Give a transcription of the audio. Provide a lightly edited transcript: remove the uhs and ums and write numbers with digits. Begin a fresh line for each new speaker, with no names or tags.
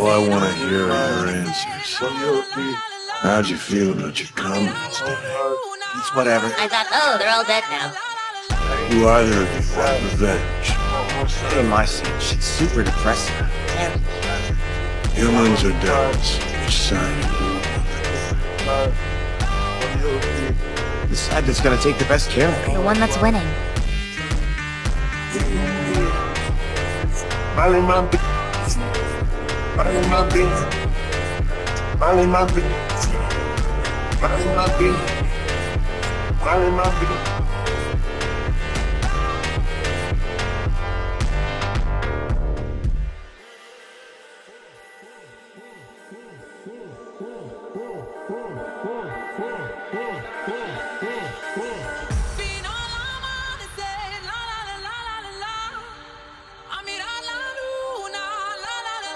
All I want to hear are your answers. How'd you feel about your comments today?
It's whatever.
I thought, oh, they're all dead now.
Do either of you want revenge?
Stay in my seat. Shit's super depressing.
Humans or devils? Which side?
The side that's gonna take the best care of me.
The one that's winning.
Miley my bitch. Miley my bitch. Miley my bitch. Miley my bitch. Miley my bitch.
Whoa.